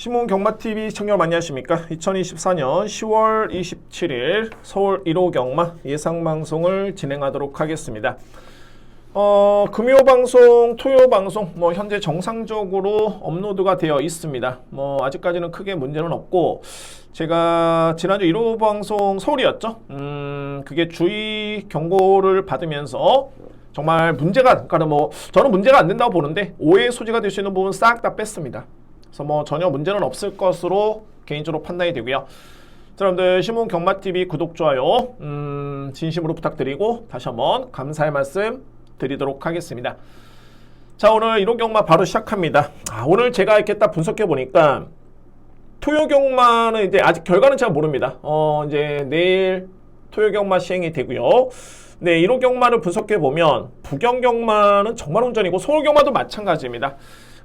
신문경마TV 시청자 여러분 안녕하십니까. 2024년 10월 27일 서울 1호 경마 예상방송을 진행하도록 하겠습니다. 금요방송, 토요방송 현재 정상적으로 업로드가 되어 있습니다. 아직까지는 크게 문제는 없고, 제가 지난주 1호 방송 서울이었죠. 그게 주의 경고를 받으면서 정말 문제가, 그러니까 저는 문제가 안 된다고 보는데 오해의 소지가 될 수 있는 부분 싹 다 뺐습니다. 그래서 전혀 문제는 없을 것으로 개인적으로 판단이 되고요. 자, 여러분들 신문경마TV 구독, 좋아요 진심으로 부탁드리고 다시 한번 감사의 말씀 드리도록 하겠습니다. 자, 오늘 1호 경마 바로 시작합니다. 오늘 제가 이렇게 딱 분석해 보니까 토요 경마는 이제 아직 결과는 제가 모릅니다. 이제 내일 토요 경마 시행이 되고요. 네, 1호 경마를 분석해 보면 부경 경마는 정말 혼전이고 서울 경마도 마찬가지입니다.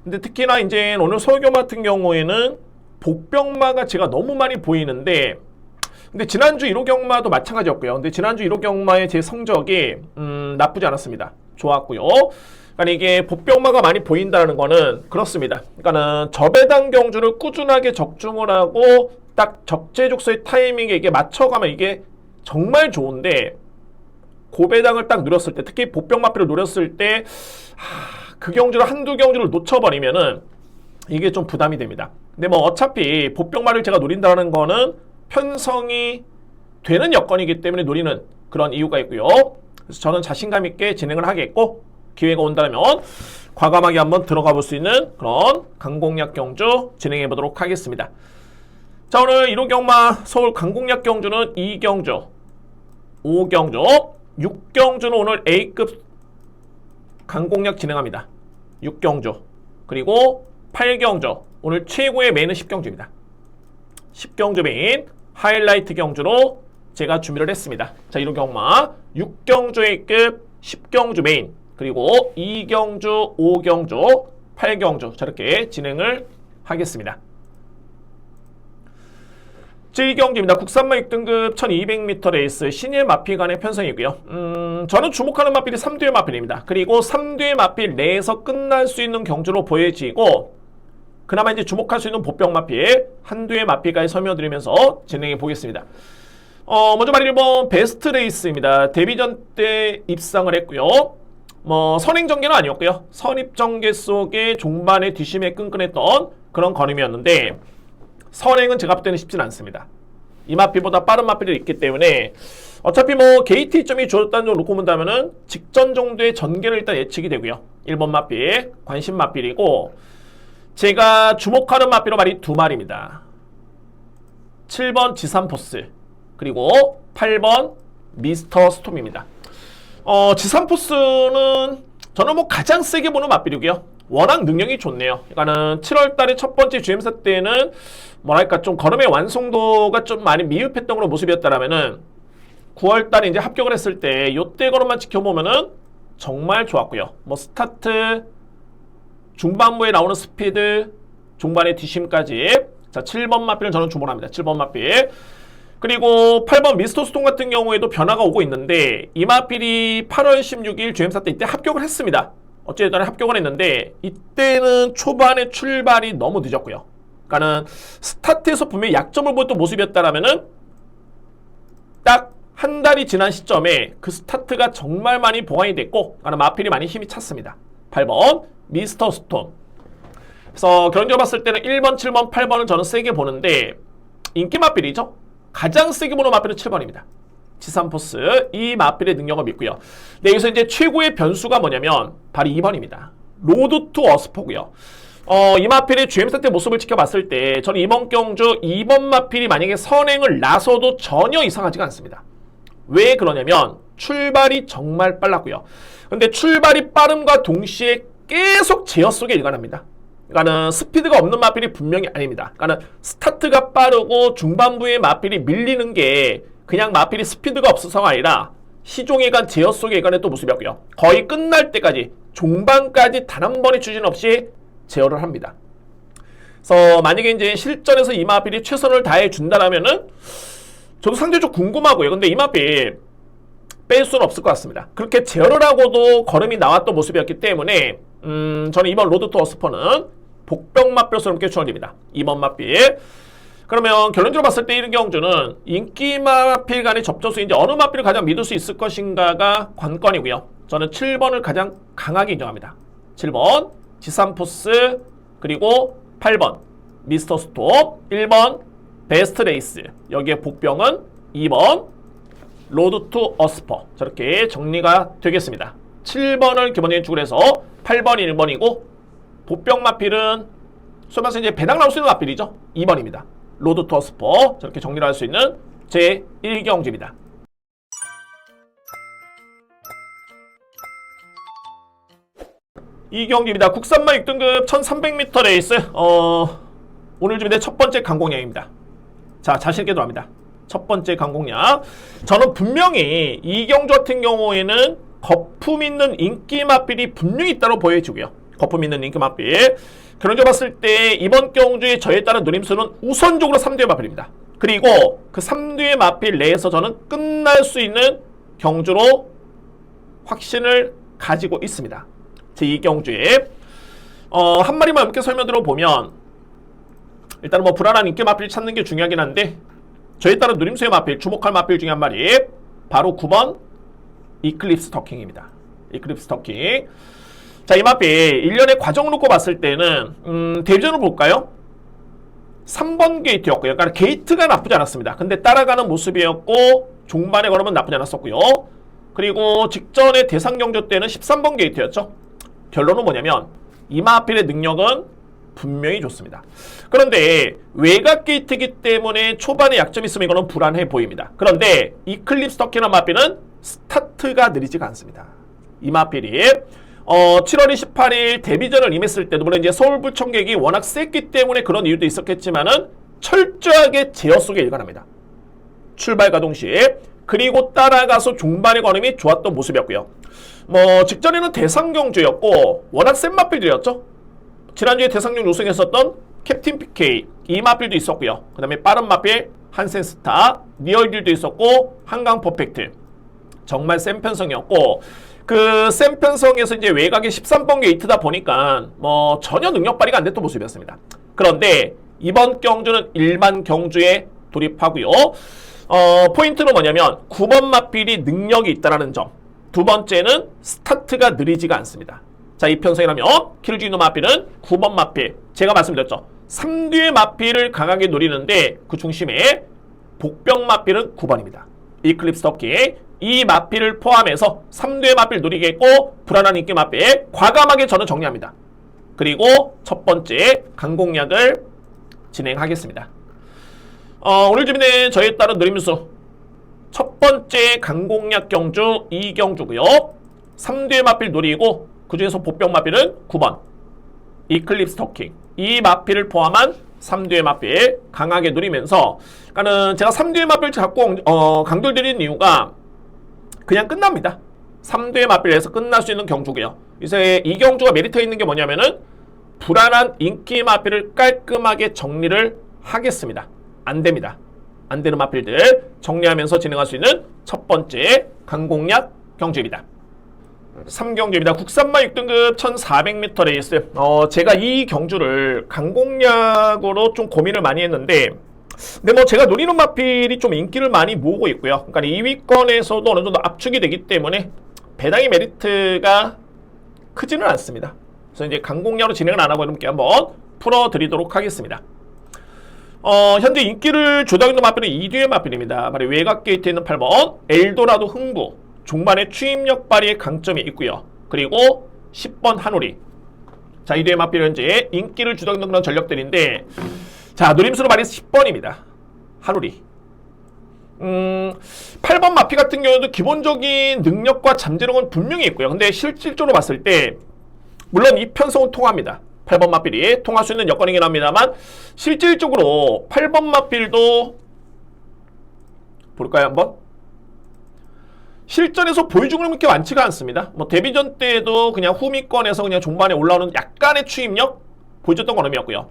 근데 특히나 이제 오늘 서울 경마 같은 경우에는 복병마가 제가 너무 많이 보이는데, 근데 지난주 1호 경마도 마찬가지였고요. 근데 지난주 1호 경마의 제 성적이 나쁘지 않았습니다. 좋았고요. 그러니까 이게 복병마가 많이 보인다는 거는 그렇습니다. 그러니까는 저배당 경주를 꾸준하게 적중을 하고 딱 적재적소의 타이밍에 이게 맞춰가면 이게 정말 좋은데, 고배당을 딱 누렸을 때, 특히 복병마피를 누렸을 때 그 경주를 한두 경주를 놓쳐버리면은 이게 좀 부담이 됩니다. 근데 어차피 복병마를 제가 노린다는 거는 편성이 되는 여건이기 때문에 노리는 그런 이유가 있고요. 그래서 저는 자신감 있게 진행을 하겠고, 기회가 온다면 과감하게 한번 들어가 볼 수 있는 그런 강공략 경주 진행해 보도록 하겠습니다. 자, 오늘 1호 경마 서울 강공략 경주는 2경주, 5경주, 6경주는 오늘 A급 강공략 진행합니다. 6경주, 그리고 8경주, 오늘 최고의 메인은 10경주입니다. 10경주 메인 하이라이트 경주로 제가 준비를 했습니다. 자, 1호 경마 6경주 A급, 10경주 메인, 그리고 2경주, 5경주, 8경주 저렇게 진행을 하겠습니다. 제2경주입니다. 국산마 6등급 1200m 레이스 신예 마필 간의 편성이고요. 저는 주목하는 마필이 3두의 마필입니다. 그리고 3두의 마필 내에서 끝날 수 있는 경주로 보여지고, 그나마 이제 주목할 수 있는 보병 마필 한두의 마필까지 설명드리면서 진행해 보겠습니다. 먼저 말이 1번 베스트 레이스입니다. 데뷔전 때 입상을 했고요. 선행전개는 아니었고요. 선입전개 속에 종반의 뒷심에 끈끈했던 그런 걸음이었는데, 선행은 제가 볼 때는 쉽진 않습니다. 이 마필보다 빠른 마필이 있기 때문에 어차피 게이트점이 주어졌다는 걸 놓고 본다면은 직전 정도의 전개를 일단 예측이 되고요. 1번 마필, 관심 마필이고, 제가 주목하는 마필은 말이 두 마리입니다. 7번 지산포스, 그리고 8번 미스터 스톰입니다. 지산포스는 저는 가장 세게 보는 마필이고요. 워낙 능력이 좋네요. 그러니까는 7월달에 첫 번째 GM사 때는 뭐랄까 좀 걸음의 완성도가 좀 많이 미흡했던 그런 모습이었다라면은 9월달에 이제 합격을 했을 때 요때 걸음만 지켜보면은 정말 좋았고요. 스타트, 중반부에 나오는 스피드, 중반의 뒷심까지. 자, 7번 마필은 저는 주목합니다. 7번 마필. 그리고 8번 미스터 스톤 같은 경우에도 변화가 오고 있는데, 이 마필이 8월 16일 GM사 때 이때 합격을 했습니다. 어쨌든 합격을 했는데 이때는 초반에 출발이 너무 늦었고요. 그러니까는 스타트에서 분명히 약점을 보였던 모습이었다라면은 딱 한 달이 지난 시점에 그 스타트가 정말 많이 보완이 됐고, 그러니까 마필이 많이 힘이 찼습니다. 8번 미스터 스톤. 그래서 결론적으로 봤을 때는 1번, 7번, 8번은 저는 세게 보는데, 인기 마필이죠. 가장 세게 보는 마필은 7번입니다. 지산포스, 이 마필의 능력을 믿고요. 네, 여기서 이제 최고의 변수가 뭐냐면 바로 2번입니다. 로드 투 어스포고요. 이 마필의 GM사 때 모습을 지켜봤을 때 저는 이번 경주 2번 마필이 만약에 선행을 나서도 전혀 이상하지가 않습니다. 왜 그러냐면 출발이 정말 빨랐고요. 근데 출발이 빠름과 동시에 계속 제어 속에 일관합니다. 그러니까는 스피드가 없는 마필이 분명히 아닙니다. 그러니까는 스타트가 빠르고 중반부의 마필이 밀리는 게 그냥 마필이 스피드가 없어서가 아니라 시종일관 제어 속에 일관의 또 모습이었고요. 거의 끝날 때까지 종반까지 단 한 번의 추진 없이 제어를 합니다. 그래서 만약에 이제 실전에서 이 마필이 최선을 다해 준다라면은 저도 상대적으로 궁금하고요. 근데 이 마필 뺄 수는 없을 것 같습니다. 그렇게 제어를 하고도 걸음이 나왔던 모습이었기 때문에 저는 이번 로드 투 어스퍼는 복병 마필스럽게 추천드립니다. 2번 마필. 그러면 결론적으로 봤을 때 이런 경주는 인기 마필 간의 접전수 이제 어느 마필을 가장 믿을 수 있을 것인가가 관건이고요. 저는 7번을 가장 강하게 인정합니다. 7번 지산포스, 그리고 8번 미스터 스톱, 1번 베스트 레이스, 여기에 복병은 2번 로드 투 어스퍼. 저렇게 정리가 되겠습니다. 7번을 기본적인 축으로 해서 8번이 1번이고 복병 마필은 소위 말해서 이제 배당 나올 수 있는 마필이죠. 2번입니다. 로드 투 어스퍼. 저렇게 정리를 할 수 있는 제 1경주입니다. 이 경기입니다. 국산마 6등급 1300m 레이스. 오늘 준비된 첫 번째 강공략입니다. 자, 자신있게 들어갑니다. 첫 번째 강공략. 저는 분명히 이 경주 같은 경우에는 거품 있는 인기 마필이 분명히 있다고 보여지고요. 거품 있는 인기 마필. 결론적으로 봤을 때 이번 경주의 저에 따른 누림수는 우선적으로 3두의 마필입니다. 그리고 그 3두의 마필 내에서 저는 끝날 수 있는 경주로 확신을 가지고 있습니다. 제 2경주에 한 마리만 함께 설명드려 보면, 일단은 뭐 불안한 인기 마필 찾는 게 중요하긴 한데 저에 따른 누림수의 마필, 주목할 마필 중에 한 마리 바로 9번 이클립스 터킹입니다. 이클립스 터킹. 자, 이 마필 1년의 과정 놓고 봤을 때는 대비전을 볼까요? 3번 게이트였고요. 그러니까 게이트가 나쁘지 않았습니다. 근데 따라가는 모습이었고 종반에 걸으면 나쁘지 않았었고요. 그리고 직전에 대상 경주 때는 13번 게이트였죠. 결론은 뭐냐면 이 마필의 능력은 분명히 좋습니다. 그런데 외곽 게이트이기 때문에 초반에 약점이 있으면 이거는 불안해 보입니다. 그런데 이클립스 터키나 마필은 스타트가 느리지가 않습니다. 이 마필이 7월 28일 데뷔전을 임했을 때도 물론 이제 서울불청객이 워낙 셌기 때문에 그런 이유도 있었겠지만은 철저하게 제어 속에 일관합니다. 출발과 동시에. 그리고 따라가서 종반의 걸음이 좋았던 모습이었고요. 뭐 직전에는 대상경주였고 워낙 센 마필들이었죠. 지난주에 대상경 우승했었던 캡틴 PK 이 마필도 있었고요. 그 다음에 빠른 마필 한센스타, 니얼딜도 있었고 한강 퍼펙트. 정말 센 편성이었고 그 센 편성에서 이제 외곽에 13번 게이트다 보니까 뭐 전혀 능력 발휘가 안 됐던 모습이었습니다. 그런데 이번 경주는 일반 경주에 돌입하고요. 포인트는 뭐냐면 9번 마필이 능력이 있다라는 점. 두 번째는 스타트가 느리지가 않습니다. 자, 이 편성이라면 키를 주는 마필은 9번 마필. 제가 말씀드렸죠. 3뒤의 마필을 강하게 노리는데 그 중심에 복병 마필은 9번입니다. 이클립스 터키. 이 마필을 포함해서 3뒤의 마필 노리겠고 불안한 인기 마필 과감하게 저는 정리합니다. 그리고 첫 번째 강공략을 진행하겠습니다. 오늘 준비된 저에 따른 누림수 첫 번째 강공략 경주 2경주고요. 3뒤의 마필 노리고 그 중에서 복병 마필은 9번 이클립스 터킹. 이 마필을 포함한 3뒤의 마필 강하게 누리면서, 그러니까는 제가 3뒤의 마필 자꾸 강조를 드리는 이유가 그냥 끝납니다. 3뒤의 마필에서 끝날 수 있는 경주고요. 이제 이 경주가 메리트가 있는 게 뭐냐면은 불안한 인기 마필을 깔끔하게 정리를 하겠습니다. 안 됩니다. 안 되는 마필들 정리하면서 진행할 수 있는 첫 번째 강공략 경주입니다. 3경주입니다. 국산마 6등급 1400m 레이스. 제가 이 경주를 강공략으로 좀 고민을 많이 했는데, 근데 뭐 제가 노리는 마필이 좀 인기를 많이 모으고 있고요. 그러니까 2위권에서도 어느 정도 압축이 되기 때문에 배당의 메리트가 크지는 않습니다. 그래서 이제 강공략으로 진행을 안 하고 이렇게 한번 풀어드리도록 하겠습니다. 현재 인기를 주도하고 있는 마필은 2뒤의 마필입니다. 바로 외곽 게이트에 있는 8번 엘도라도 흥부. 종반의 추임력 발휘의 강점이 있고요. 그리고 10번 한우리. 자, 2뒤의 마필 현재 인기를 주도하고 있는 그런 전력들인데, 자, 누림수로 말해서 10번입니다. 한우리. 8번 마피 같은 경우도 기본적인 능력과 잠재력은 분명히 있고요. 근데 실질적으로 봤을 때 물론 이 편성은 통합니다. 8번 마필이 통할 수 있는 여건이긴 합니다만 실질적으로 8번 마필도 볼까요 한번? 실전에서 보여주는 게 그렇게 많지가 않습니다. 뭐 데뷔전 때도 그냥 후미권에서 그냥 종반에 올라오는 약간의 추임력 보여줬던 걸음이었고요.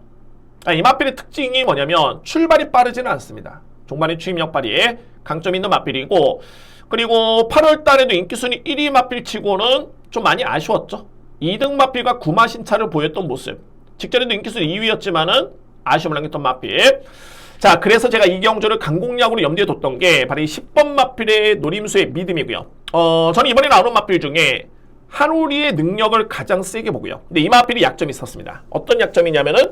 이 마필의 특징이 뭐냐면 출발이 빠르지는 않습니다. 종반의 추임력 발휘에 강점이 있는 마필이고, 그리고 8월 달에도 인기순위 1위 마필 치고는 좀 많이 아쉬웠죠. 2등 마필과 구마신차를 보였던 모습. 직전에도 인기수 2위였지만은 아쉬움을 남겼던 마필. 자, 그래서 제가 이 경주를 강공략으로 염두에 뒀던 게 바로 이 10번 마필의 노림수의 믿음이고요. 저는 이번에 나오는 마필 중에 한우리의 능력을 가장 세게 보고요. 근데 이 마필이 약점이 있었습니다. 어떤 약점이냐면은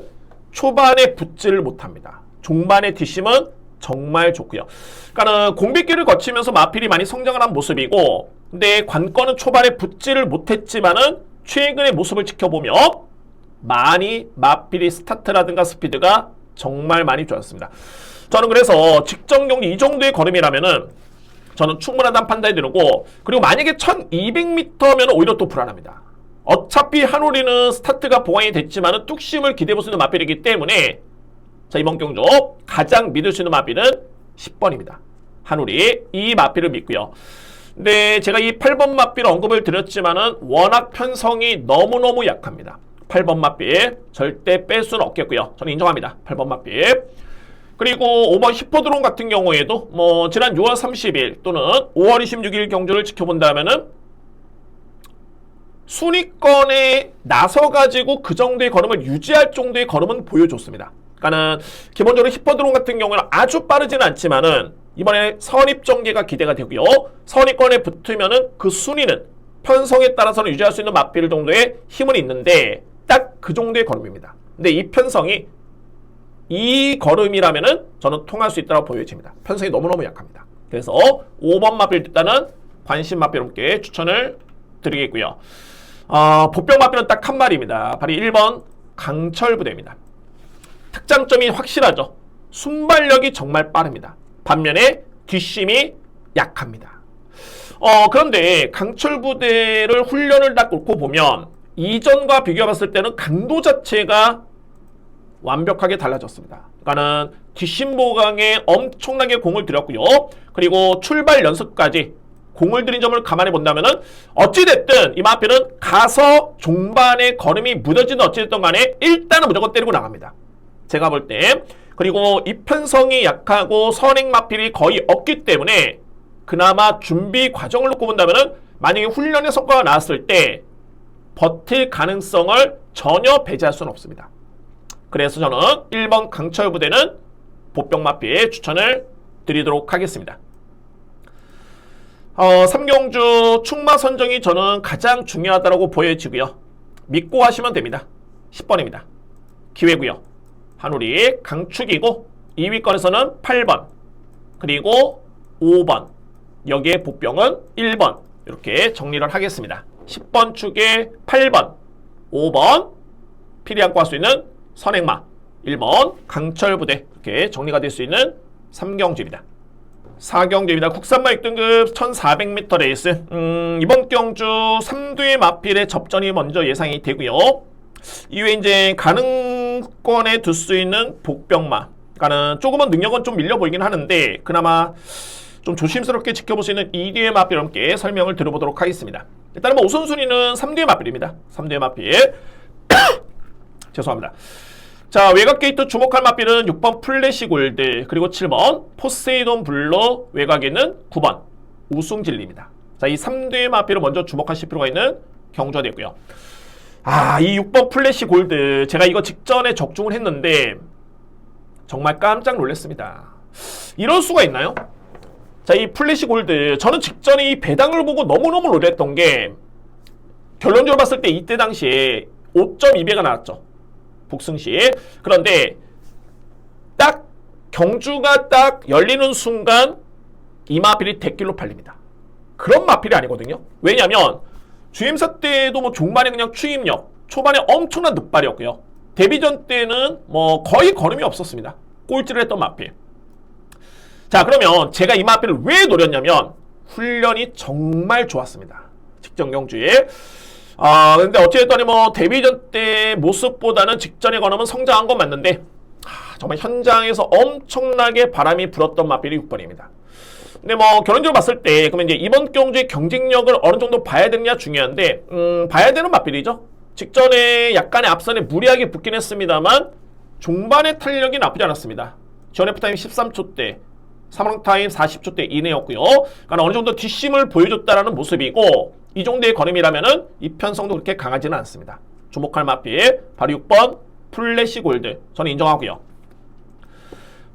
초반에 붙지를 못합니다. 종반의 뒷심은 정말 좋고요. 그러니까는 공백기를 거치면서 마필이 많이 성장을 한 모습이고, 근데 관건은 초반에 붙지를 못했지만은 최근의 모습을 지켜보면 많이 마필이 스타트라든가 스피드가 정말 많이 좋았습니다. 저는 그래서 직전 경기 이 정도의 걸음이라면은 저는 충분하다는 판단이 들고, 그리고 만약에 1200m면 오히려 또 불안합니다. 어차피 한우리는 스타트가 보완이 됐지만은 뚝심을 기대해볼 수 있는 마필이기 때문에 자, 이번 경주 가장 믿을 수 있는 마필은 10번입니다. 한우리 이 마필을 믿고요. 근데 제가 이 8번 마필 언급을 드렸지만은 워낙 편성이 너무너무 약합니다. 8번 마필 절대 뺄 수는 없겠고요. 저는 인정합니다. 8번 마필. 그리고 5번 히포드론 같은 경우에도 뭐 지난 6월 30일 또는 5월 26일 경주를 지켜본다면은 순위권에 나서가지고 그 정도의 걸음을 유지할 정도의 걸음은 보여줬습니다. 그러니까는 기본적으로 히포드론 같은 경우는 아주 빠르지는 않지만은 이번에 선입 전개가 기대가 되고요. 선위권에 붙으면은 그 순위는 편성에 따라서는 유지할 수 있는 마필 정도의 힘은 있는데 딱 그 정도의 걸음입니다. 근데 이 편성이 이 걸음이라면은 저는 통할 수 있다고 보여집니다. 편성이 너무너무 약합니다. 그래서 5번 마필 일단은 관심 마필 함께 추천을 드리겠고요. 복병 마필은 딱 한 마리입니다. 바로 1번 강철 부대입니다. 특장점이 확실하죠. 순발력이 정말 빠릅니다. 반면에 뒷심이 약합니다. 그런데 강철 부대를 훈련을 딱 놓고 보면 이전과 비교해 봤을 때는 강도 자체가 완벽하게 달라졌습니다. 그러니까는 뒷심 보강에 엄청나게 공을 들였고요. 그리고 출발 연습까지 공을 들인 점을 감안해 본다면은 어찌됐든 이 마필은 가서 종반의 걸음이 무뎌지든 어찌됐든 간에 일단은 무조건 때리고 나갑니다. 제가 볼 때. 그리고 이 편성이 약하고 선행 마필이 거의 없기 때문에 그나마 준비 과정을 놓고 본다면은 만약에 훈련의 성과가 나왔을 때 버틸 가능성을 전혀 배제할 수는 없습니다. 그래서 저는 1번 강철 부대는 보병 마필 추천을 드리도록 하겠습니다. 3경주 충마 선정이 저는 가장 중요하다고 보여지고요. 믿고 하시면 됩니다. 10번입니다. 기회고요. 한우리 강축이고 2위권에서는 8번 그리고 5번 여기에 복병은 1번 이렇게 정리를 하겠습니다. 10번 축에 8번 5번 필히 안고 할 수 있는 선행마 1번 강철부대 이렇게 정리가 될 수 있는 3경주입니다. 4경주입니다. 국산마 6등급 1400m 레이스 이번 경주 3두의 마필의 접전이 먼저 예상이 되고요. 이후에 이제 가능권에 둘 수 있는 복병마 그러니까는 조금은 능력은 좀 밀려 보이긴 하는데 그나마 좀 조심스럽게 지켜볼 수 있는 2뒤의 마필 함께 설명을 들어보도록 하겠습니다. 일단은 뭐 우선순위는 3뒤의 마필입니다. 3뒤의 마필 죄송합니다. 자, 외곽 게이트 주목할 마필은 6번 플래시 골드 그리고 7번 포세이돈 블루 외곽에는 9번 우승진리입니다. 자, 이 3뒤의 마필을 먼저 주목하실 필요가 있는 경주가 되고요. 이 6번 플래시 골드 제가 이거 직전에 적중을 했는데 정말 깜짝 놀랐습니다. 이럴 수가 있나요? 자, 이 플래시 골드 저는 직전에 이 배당을 보고 너무너무 놀랐던 게 결론적으로 봤을 때 이때 당시에 5.2배가 나왔죠. 복승시. 그런데 딱 경주가 딱 열리는 순간 이 마필이 대길로 팔립니다. 그런 마필이 아니거든요. 왜냐하면 주임사 때도 뭐 종반에 그냥 추임력 초반에 엄청난 늑발이었고요. 데뷔전 때는 뭐 거의 걸음이 없었습니다. 꼴찌를 했던 마필. 자, 그러면 제가 이 마필을 왜 노렸냐면 훈련이 정말 좋았습니다. 직전 경주에. 근데 어찌됐더니 뭐 데뷔전 때 모습보다는 직전에 걸으면 성장한 건 맞는데 정말 현장에서 엄청나게 바람이 불었던 마필이 6번입니다. 근데 뭐 결론적으로 봤을 때 그러면 이제 이번 경주의 경쟁력을 어느 정도 봐야 되느냐 중요한데 봐야 되는 마필이죠. 직전에 약간의 앞선에 무리하게 붙긴 했습니다만 중반의 탄력이 나쁘지 않았습니다. 전F 타임 13초대 3랑 타임 40초대 이내였고요. 그러니까 어느 정도 뒷심을 보여줬다라는 모습이고 이 정도의 걸음이라면은 이 편성도 그렇게 강하지는 않습니다. 주목할 마필 바로 6번 플래시 골드 저는 인정하고요.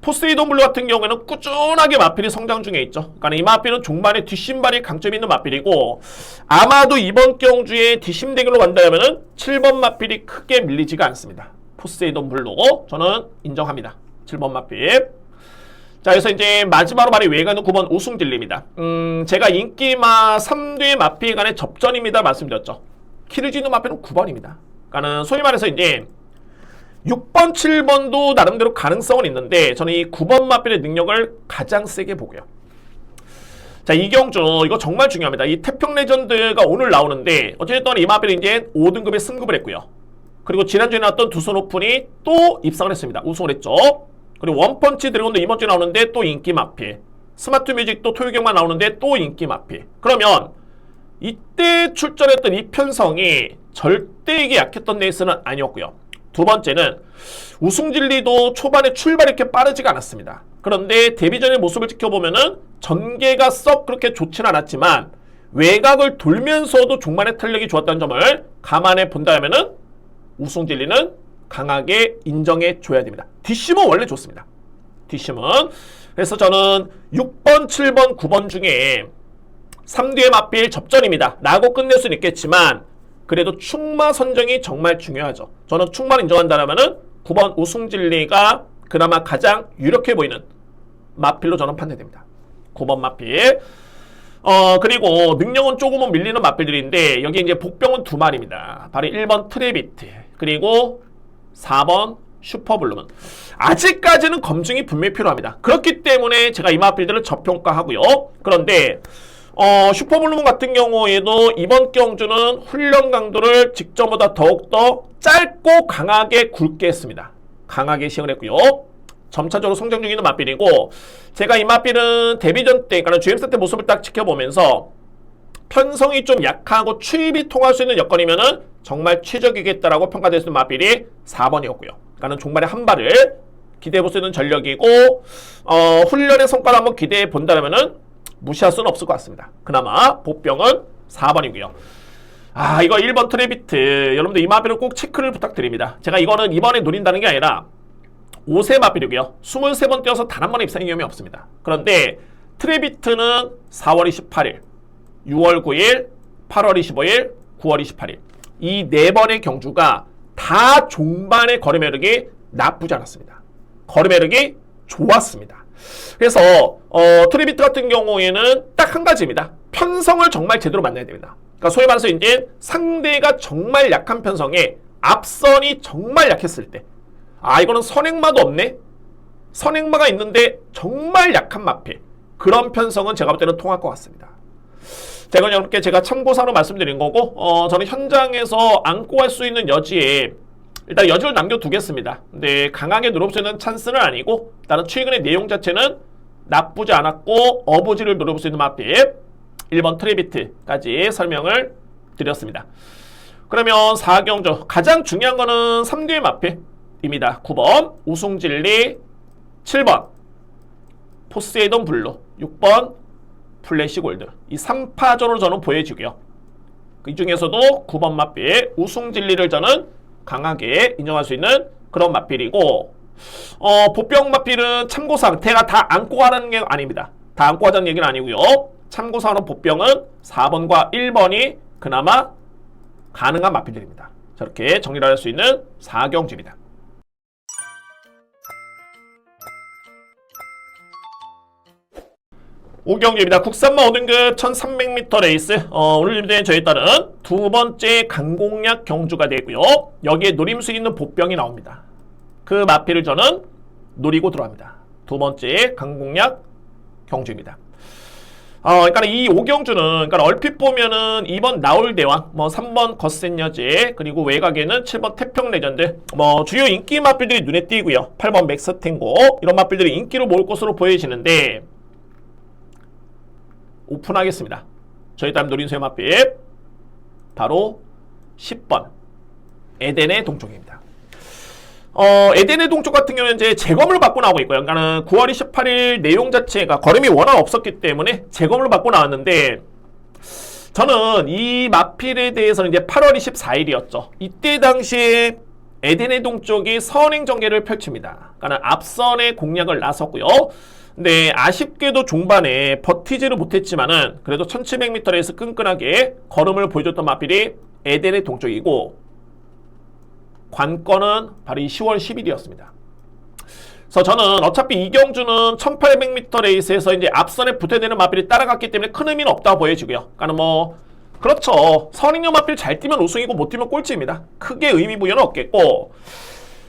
포세이돈 블루 같은 경우에는 꾸준하게 마필이 성장 중에 있죠. 그러니까 이 마필은 종반에 뒷심발이 강점이 있는 마필이고 아마도 이번 경주에 뒷심 대결로 간다면은 7번 마필이 크게 밀리지가 않습니다. 포세이돈 블루 저는 인정합니다. 7번 마필. 자, 그래서 이제 마지막으로 말이 외가는 9번 우승딜리입니다. 제가 인기마 3대 마필 간의 접전입니다 말씀드렸죠. 키르지누 마필은 9번입니다. 그러니까는 소위 말해서 이제 6번, 7번도 나름대로 가능성은 있는데 저는 이 9번 마필의 능력을 가장 세게 보고요. 자, 이 경주 이거 정말 중요합니다. 이 태평 레전드가 오늘 나오는데 어쨌든 이 마필이 이제 5등급에 승급을 했고요. 그리고 지난주에 나왔던 두손 오픈이 또 입상을 했습니다. 우승을 했죠. 그리고 원펀치 드래곤도 이번 주에 나오는데 또 인기 마필. 스마트 뮤직도 토요경만 나오는데 또 인기 마필. 그러면 이때 출전했던 이 편성이 절대 이게 약했던 레이스는 아니었고요. 두 번째는 우승진리도 초반에 출발이 이렇게 빠르지가 않았습니다. 그런데 데뷔전의 모습을 지켜보면은 전개가 썩 그렇게 좋진 않았지만 외곽을 돌면서도 종반의 탄력이 좋았다는 점을 감안해 본다면은 우승진리는 강하게 인정해 줘야 됩니다. 뒷심은 원래 좋습니다. 뒷심은. 그래서 저는 6번, 7번, 9번 중에 3뒤의 맞빌 접전입니다. 라고 끝낼 수는 있겠지만 그래도 충마 선정이 정말 중요하죠. 저는 충마를 인정한다면은 9번 우승진리가 그나마 가장 유력해 보이는 마필로 저는 판단됩니다. 9번 마필. 그리고 능력은 조금은 밀리는 마필들인데 여기 이제 복병은 두 마리입니다. 바로 1번 트레비트 그리고 4번 슈퍼블루문. 아직까지는 검증이 분명히 필요합니다. 그렇기 때문에 제가 이 마필들을 저평가하고요. 그런데 슈퍼블루문 같은 경우에도 이번 경주는 훈련 강도를 직전보다 더욱더 짧고 강하게 굵게 했습니다. 강하게 시행을 했고요. 점차적으로 성장 중에 있는 마필이고 제가 이 마필은 데뷔전 때 그러니까 GM사 때 모습을 딱 지켜보면서 편성이 좀 약하고 추입이 통할 수 있는 여건이면은 정말 최적이겠다라고 평가됐을 마필이 4번이었고요. 그러니까는 종말에 한 발을 기대해볼 수 있는 전력이고 훈련의 성과를 한번 기대해 본다면은 무시할 수는 없을 것 같습니다. 그나마 복병은 4번이고요. 이거 1번 트레비트 여러분들 이 마필은 꼭 체크를 부탁드립니다. 제가 이거는 이번에 노린다는 게 아니라 5세 마필이고요. 23번 뛰어서 단 한 번의 입상 위험이 없습니다. 그런데 트레비트는 4월 28일, 6월 9일, 8월 25일, 9월 28일 이 네 번의 경주가 다 종반의 거리 매력이 나쁘지 않았습니다. 거리 매력이 좋았습니다. 그래서 트레비트 같은 경우에는 딱 한 가지입니다. 편성을 정말 제대로 만나야 됩니다. 그러니까 소위 말해서 이제 상대가 정말 약한 편성에 앞선이 정말 약했을 때 이거는 선행마도 없네? 선행마가 있는데 정말 약한 마필 그런 편성은 제가 볼 때는 통할 것 같습니다. 자, 이건 여러분께 제가 참고사로 말씀드린 거고 저는 현장에서 안고 갈 수 있는 여지에 일단 여지를 남겨두겠습니다. 근데 강하게 누를 수 있는 찬스는 아니고 일단은 최근의 내용 자체는 나쁘지 않았고 어부지를 누려볼 수 있는 마필 1번 트레비트까지 설명을 드렸습니다. 그러면 4경주 가장 중요한 거는 3뒤의 마필입니다. 9번 우승진리 7번 포세이돈 블루 6번 플래시 골드 이 3파전으로 저는 보여지고요. 이 중에서도 9번 마필 우승진리를 저는 강하게 인정할 수 있는 그런 마필이고 보병 마필은 참고사항 제가 다 안고 가는 게 아닙니다. 다 안고 가자는 얘기는 아니고요. 참고사항은 보병은 4번과 1번이 그나마 가능한 마필들입니다. 저렇게 정리를 할 수 있는 4경주입니다. 5경주입니다. 국산마 5등급 1300m 레이스 오늘 준비된 저에 따른 두 번째 강공략 경주가 되고요. 여기에 노림 수 있는 보병이 나옵니다. 그 마필을 저는 노리고 들어갑니다. 두 번째 강공략 경주입니다. 그러니까 이 5경주는 그러니까 얼핏 보면은 2번 나올 대왕, 3번 거센 여제, 그리고 외곽에는 7번 태평 레전드, 주요 인기 마필들이 눈에 띄고요. 8번 맥스 탱고 이런 마필들이 인기를 모을 것으로 보여지는데 오픈하겠습니다. 저희 다음 노린수의 마필 바로 10번 에덴의 동쪽입니다. 에덴의 동쪽 같은 경우는 이제 재검을 받고 나오고 있고요. 그러니까는 9월 28일 내용 자체가 걸음이 워낙 없었기 때문에 재검을 받고 나왔는데 저는 이 마필에 대해서는 이제 8월 24일이었죠. 이때 당시에 에덴의 동쪽이 선행 전개를 펼칩니다. 그러니까 앞선에 공략을 나섰고요. 근데 아쉽게도 종반에 버티지를 못했지만은 그래도 1700m에서 끈끈하게 걸음을 보여줬던 마필이 에덴의 동쪽이고 관건은 바로 이 10월 10일이었습니다. 그래서 저는 어차피 이경주는 1800m 레이스에서 이제 앞선에 붙어야 되는 마필이 따라갔기 때문에 큰 의미는 없다고 보여지고요. 그러니까 뭐 그렇죠. 선행력 마필 잘 뛰면 우승이고 못 뛰면 꼴찌입니다. 크게 의미 부여는 없겠고.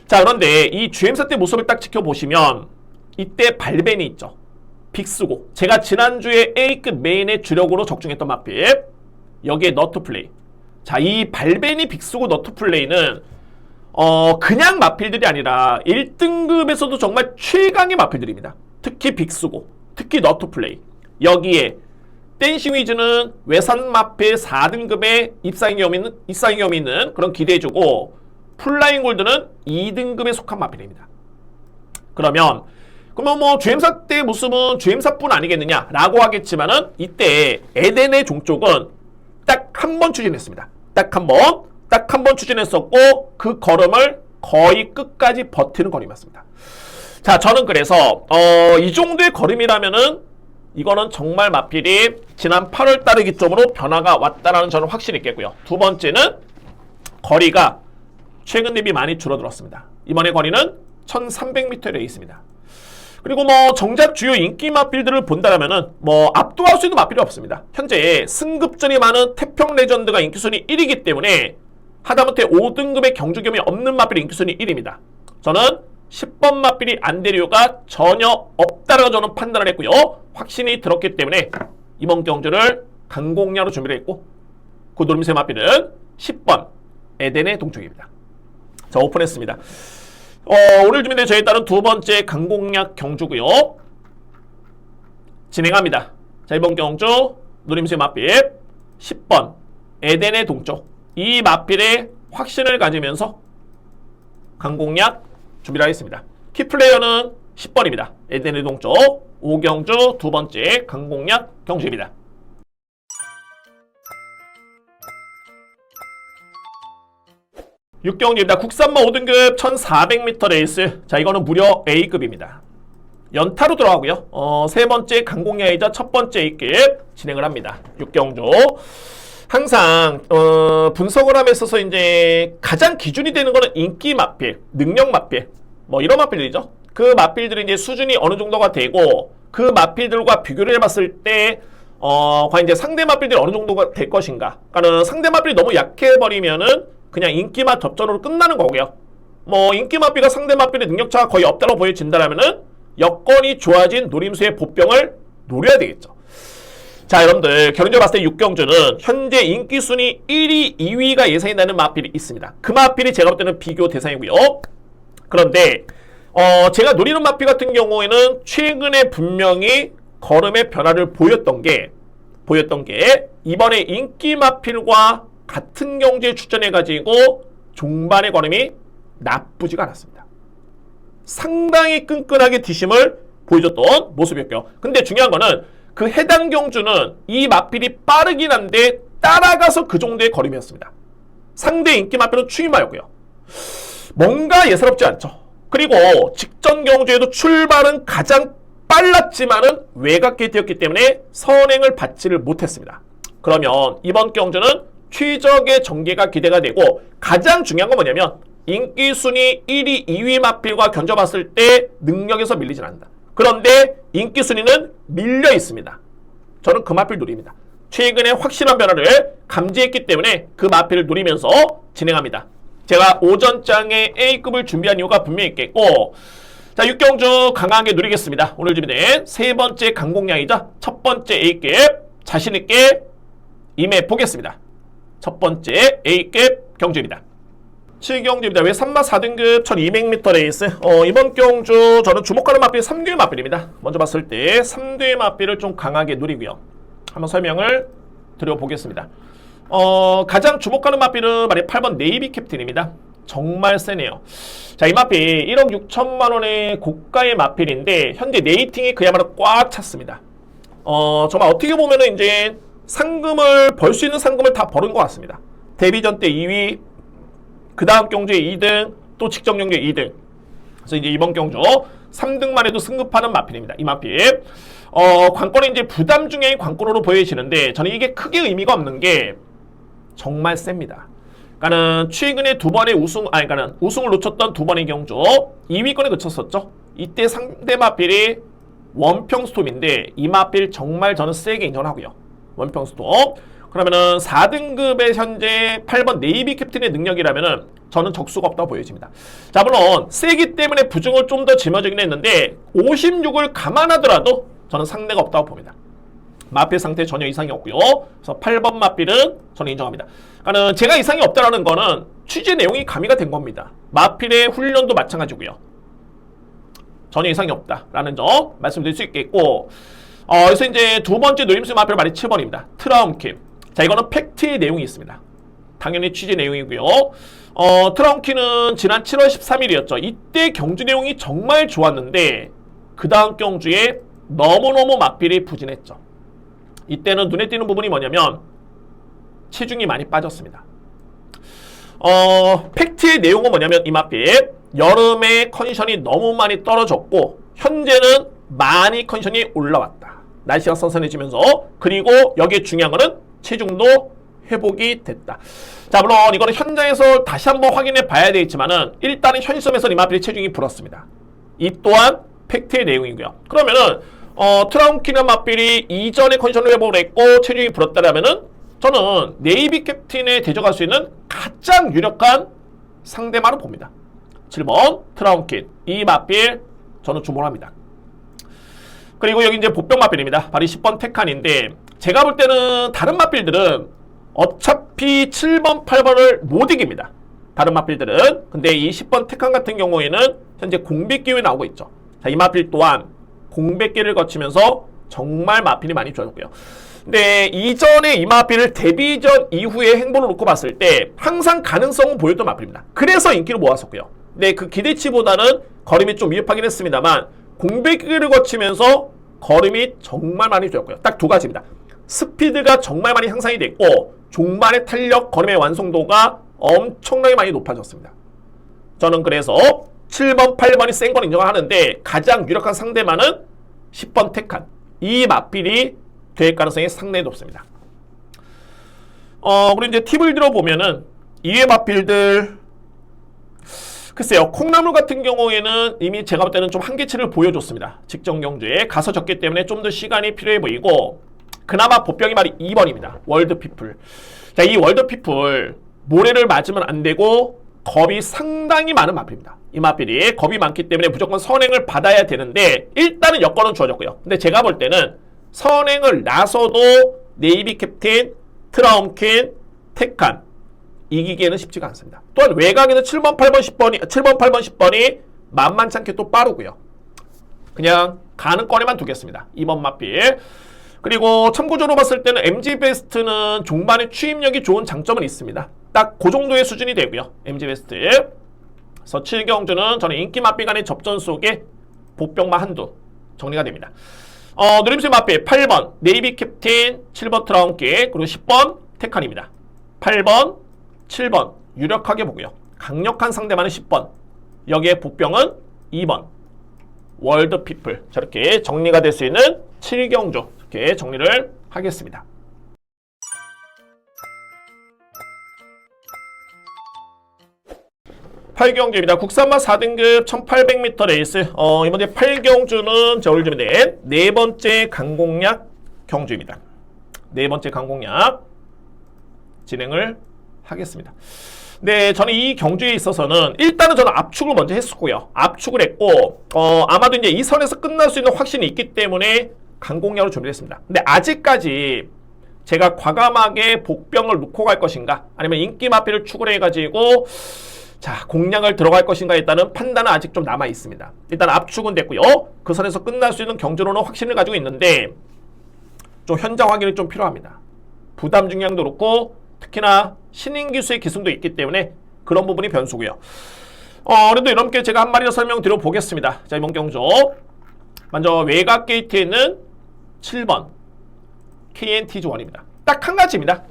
자, 그런데 이 GM사 때 모습을 딱 지켜보시면 이때 발벤이 있죠. 빅스고 제가 지난주에 A급 메인의 주력으로 적중했던 마필 여기에 너트플레이. 자, 이 발벤이 빅스고 너트플레이는 그냥 마필들이 아니라 1등급에서도 정말 최강의 마필들입니다. 특히 빅스고 특히 너트플레이 여기에 댄싱 위즈는 외산 마필 4등급에 입사인 경험이 있는 그런 기대해주고 플라잉 골드는 2등급에 속한 마필입니다. 그러면 뭐 GM사 때 모습은 GM사뿐 아니겠느냐라고 하겠지만은 이때 에덴의 종쪽은 딱 한 번 추진했습니다. 딱 한 번 추진했었고 그 걸음을 거의 끝까지 버티는 걸음이었습니다. 자, 저는 그래서 이 정도의 걸음이라면은 이거는 정말 마필이 지난 8월 달을 기점으로 변화가 왔다라는 저는 확신이 있겠고요. 두 번째는 거리가 최근 대비 많이 줄어들었습니다. 이번에 거리는 1300m에 있습니다. 그리고 뭐 정작 주요 인기 마필들을 본다면은 뭐 압도할 수 있는 마필이 없습니다. 현재 승급전이 많은 태평 레전드가 인기순위 1위이기 때문에 하다못해 5등급의 경주겸이 없는 마필이 인기순위 1위입니다. 저는 10번 마필이 안데리오가 전혀 없다라고 저는 판단을 했고요. 확신이 들었기 때문에 이번 경주를 강공략으로 준비를 했고 그 노림수의 마필은 10번 에덴의 동쪽입니다. 자, 오픈했습니다. 오늘 준비된 저에 따른 두 번째 강공략 경주고요. 진행합니다. 자, 이번 경주 노림수의 마필 10번 에덴의 동쪽 이 마필의 확신을 가지면서 강공략 준비를 하겠습니다. 키플레이어는 10번입니다. 에덴의 동쪽 5경주 두 번째 강공략 경주입니다. 육경주입니다. 국산마 5등급 1400m 레이스. 자, 이거는 무려 A급입니다. 연타로 들어가고요. 세 번째 강공략이자 첫 번째 A급 진행을 합니다. 육경주. 항상 분석을 함에 있어서 이제 가장 기준이 되는 거는 인기 마필, 능력 마필, 뭐 이런 마필들이죠. 그 마필들이 이제 수준이 어느 정도가 되고 그 마필들과 비교를 해봤을 때 과연 이제 상대 마필들이 어느 정도가 될 것인가. 그러니까 상대 마필이 너무 약해버리면은 그냥 인기만 접전으로 끝나는 거고요. 뭐 인기 마필과 상대 마필의 능력차가 거의 없다고 보여진다면은 여건이 좋아진 노림수의 보병을 노려야 되겠죠. 자, 여러분들 결론적으로 봤을 때 육경주는 현재 인기 순위 1위, 2위가 예상이 나는 마필이 있습니다. 그 마필이 제가 볼 때는 비교 대상이고요. 그런데 제가 노리는 마필 같은 경우에는 최근에 분명히 걸음의 변화를 보였던 게 이번에 인기 마필과 같은 경주에 출전해가지고 종반의 걸음이 나쁘지가 않았습니다. 상당히 끈끈하게 뒷심을 보여줬던 모습이었고요. 근데 중요한 거는 그 해당 경주는 이 마필이 빠르긴 한데 따라가서 그 정도의 걸음이었습니다. 상대 인기 마필은 추임하였고요. 뭔가 예사롭지 않죠. 그리고 직전 경주에도 출발은 가장 빨랐지만은 외곽에 뛰었기 때문에 선행을 받지를 못했습니다. 그러면 이번 경주는 최적의 전개가 기대가 되고 가장 중요한 건 뭐냐면 인기 순위 1위, 2위 마필과 견져봤을 때 능력에서 밀리진 않는다. 그런데 인기 순위는 밀려 있습니다. 저는 그 마필 노립니다. 최근에 확실한 변화를 감지했기 때문에 그 마필을 노리면서 진행합니다. 제가 오전장에 A급을 준비한 이유가 분명히 있겠고, 자, 육경주 강하게 누리겠습니다. 오늘 준비된 세 번째 강공략이자 첫 번째 A급 자신있게 임해 보겠습니다. 첫 번째 A급 경주입니다. 7경주입니다. 왜 3마 4등급 1200m 레이스. 이번 경주 저는 주목하는 마필 3대 마필입니다. 먼저 봤을 때 3대 마필을 좀 강하게 누리고요. 한번 설명을 드려보겠습니다. 가장 주목하는 마필은 말이 8번 네이비 캡틴입니다. 정말 세네요. 자, 이 마필 1억 6천만 원의 고가의 마필인데 현재 네이팅이 그야말로 꽉 찼습니다. 정말 어떻게 보면은 이제 상금을 벌 수 있는 상금을 다 벌은 것 같습니다. 데뷔전 때 2위, 그 다음 경주에 2등, 또 직전 경주 2등. 그래서 이제 이번 경주 3등만 해도 승급하는 마필입니다. 이 마필. 관건이 이제 부담 중에 관건으로 보여지는데 저는 이게 크게 의미가 없는 게 정말 셉니다. 그러니까는 최근에 두 번의 그러니까는 우승을 놓쳤던 두 번의 경주 2위권에 그쳤었죠. 이때 상대 마필이 원평스톰인데 이 마필 정말 저는 세게 인정하고요. 원평스톰. 그러면은 4등급의 현재 8번 네이비 캡틴의 능력이라면은 저는 적수가 없다고 보여집니다. 자, 물론 세기 때문에 부중을 좀 더 짊어지긴 했는데 56을 감안하더라도 저는 상대가 없다고 봅니다. 마필 상태 전혀 이상이 없고요. 그래서 8번 마필은 저는 인정합니다. 그러니까 제가 이상이 없다라는 거는 취재 내용이 가미가 된 겁니다. 마필의 훈련도 마찬가지고요. 전혀 이상이 없다라는 점 말씀드릴 수 있겠고, 그래서 이제 두 번째 노림수 마필 말이 7번입니다. 트라움킨. 자, 이거는 팩트의 내용이 있습니다. 당연히 취재 내용이고요. 트라움킨은 지난 7월 13일이었죠. 이때 경주 내용이 정말 좋았는데 그 다음 경주에 너무너무 마필이 부진했죠. 이때는 눈에 띄는 부분이 뭐냐면 체중이 많이 빠졌습니다. 팩트의 내용은 뭐냐면 이 마필 여름에 컨디션이 너무 많이 떨어졌고 현재는 많이 컨디션이 올라왔다. 날씨가 선선해지면서. 그리고 여기에 중요한 거는 체중도 회복이 됐다. 자, 물론 이거는 현장에서 다시 한번 확인해 봐야 되겠지만은 일단은 현 시점에서 이 마필의 체중이 불었습니다. 이 또한 팩트의 내용이고요. 그러면은 트라움키는 마필이 이전에 컨디션을 회복을 했고 체중이 불었다라면은 저는 네이비 캡틴에 대적할 수 있는 가장 유력한 상대만을 봅니다. 7번 트라움킨. 이 마필 저는 주목합니다. 그리고 여기 이제 보병 마필입니다. 바로 10번 테칸인데 제가 볼 때는 다른 마필들은 어차피 7번, 8번을 못 이깁니다. 다른 마필들은. 근데 이 10번 테칸 같은 경우에는 현재 공백 기회 나오고 있죠. 자, 이 마필 또한 공백기를 거치면서 정말 마필이 많이 좋아졌고요. 근데 이전에 이 마필을 데뷔전 이후의 행보를 놓고 봤을 때 항상 가능성은 보였던 마필입니다. 그래서 인기를 모았었고요. 근데 그 기대치보다는 걸음이 좀 미흡하긴 했습니다만 공백기를 거치면서 걸음이 정말 많이 좋았고요. 딱 두 가지입니다. 스피드가 정말 많이 향상이 됐고 종반의 탄력, 걸음의 완성도가 엄청나게 많이 높아졌습니다. 저는 그래서 7번, 8번이 센 건 인정하는데 가장 유력한 상대만은 10번 테칸. 이 마필이 될 가능성이 상당히 높습니다. 그리고 이제 팁을 들어보면은 이외 마필들 글쎄요, 콩나물 같은 경우에는 이미 제가 볼 때는 좀 한계치를 보여줬습니다. 직전 경주에 가서 졌기 때문에 좀 더 시간이 필요해 보이고 그나마 보병이 말이 2번입니다. 월드피플. 자, 이 월드피플 모래를 맞으면 안 되고 겁이 상당히 많은 마필입니다. 이 마필이 겁이 많기 때문에 무조건 선행을 받아야 되는데 일단은 여건은 주어졌고요. 근데 제가 볼 때는 선행을 나서도 네이비 캡틴, 트라움킨, 테칸 이기기에는 쉽지가 않습니다. 또한 외곽에는 7번, 8번, 10번이 만만치 않게 또 빠르고요. 그냥 가는 거리만 두겠습니다. 2번 마필. 그리고 참고적으로 봤을 때는 MG베스트는 종반의 추임력이 좋은 장점은 있습니다. 딱 그 정도의 수준이 되고요. MG베스트. 그래서 7경주는 저는 인기 마필 간의 접전 속에 복병만 한두 정리가 됩니다. 누림수 마필 8번 네이비 캡틴, 7번 트라운키, 그리고 10번 테칸입니다. 8번, 7번 유력하게 보고요. 강력한 상대만은 10번. 여기에 복병은 2번. 월드피플. 저렇게 정리가 될 수 있는 7경주. 이렇게 정리를 하겠습니다. 팔경주입니다. 국산마 4등급 1800m 레이스. 이번에 8경주는 저울 주면 된 네 번째 강공략 경주입니다. 네 번째 강공략 진행을 하겠습니다. 네, 저는 이 경주에 있어서는 일단은 저는 압축을 먼저 했었고요. 압축을 했고 아마도 이제 이 선에서 끝날 수 있는 확신이 있기 때문에 강공략으로 준비를 했습니다. 근데 아직까지 제가 과감하게 복병을 놓고 갈 것인가 아니면 인기 마필을 추구를 해가지고 자, 공략을 들어갈 것인가에 따른 판단은 아직 좀 남아 있습니다. 일단 압축은 됐고요. 그 선에서 끝날 수 있는 경주로는 확신을 가지고 있는데 좀 현장 확인이 좀 필요합니다. 부담 중량도 그렇고 특히나 신인 기수의 기승도 있기 때문에 그런 부분이 변수고요. 그래도 이렇게 제가 한 마리 더 설명드려 보겠습니다. 자, 이번 경주 먼저 외곽 게이트에 있는 7번 KNTG1입니다. 딱 한 가지입니다.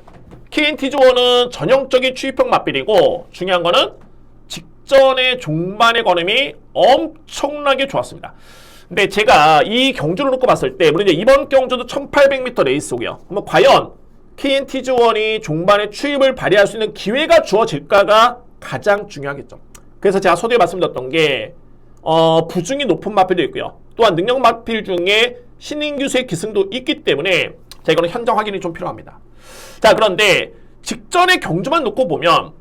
KNTG1은 전형적인 추입형 맞빌이고 중요한 거는 직전의 종반의 걸음이 엄청나게 좋았습니다. 근데 제가 이 경주를 놓고 봤을 때, 물론 이제 이번 경주도 1800m 레이스고요. 그럼 과연 KNTG1이 종반의 추입을 발휘할 수 있는 기회가 주어질까가 가장 중요하겠죠. 그래서 제가 서두에 말씀드렸던 게 부중이 높은 마필도 있고요. 또한 능력 마필 중에 신인규수의 기승도 있기 때문에 자, 이거는 현장 확인이 좀 필요합니다. 자, 그런데 직전의 경주만 놓고 보면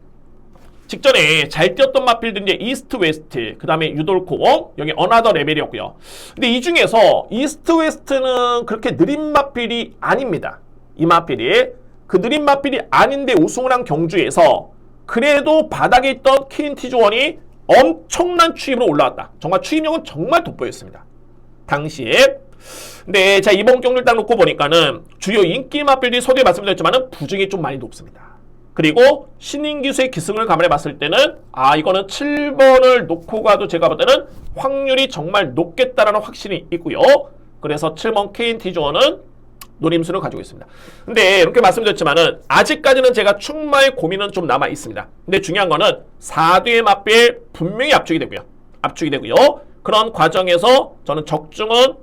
직전에 잘 뛰었던 마필들은 이제 이스트 웨스트, 그 다음에 유돌코, 여기 어나더 레벨이었고요. 근데 이 중에서 이스트 웨스트는 그렇게 느린 마필이 아닙니다. 이 마필이 그 느린 마필이 아닌데 우승을 한 경주에서 그래도 바닥에 있던 KNTG1이 엄청난 추입으로 올라왔다. 정말 추입력은 정말 돋보였습니다. 당시에. 근데 자, 이번 경주를 딱 놓고 보니까는 주요 인기 마필들이 서두에 말씀드렸지만은 부중이 좀 많이 높습니다. 그리고 신인기수의 기승을 감안해 봤을 때는 이거는 7번을 놓고 가도 제가 볼 때는 확률이 정말 높겠다라는 확신이 있고요. 그래서 7번 KNTG1은 노림수를 가지고 있습니다. 근데 이렇게 말씀드렸지만은 아직까지는 제가 충마의 고민은 좀 남아 있습니다. 근데 중요한 거는 4뒤의 맞빌 분명히 압축이 되고요. 그런 과정에서 저는 적중은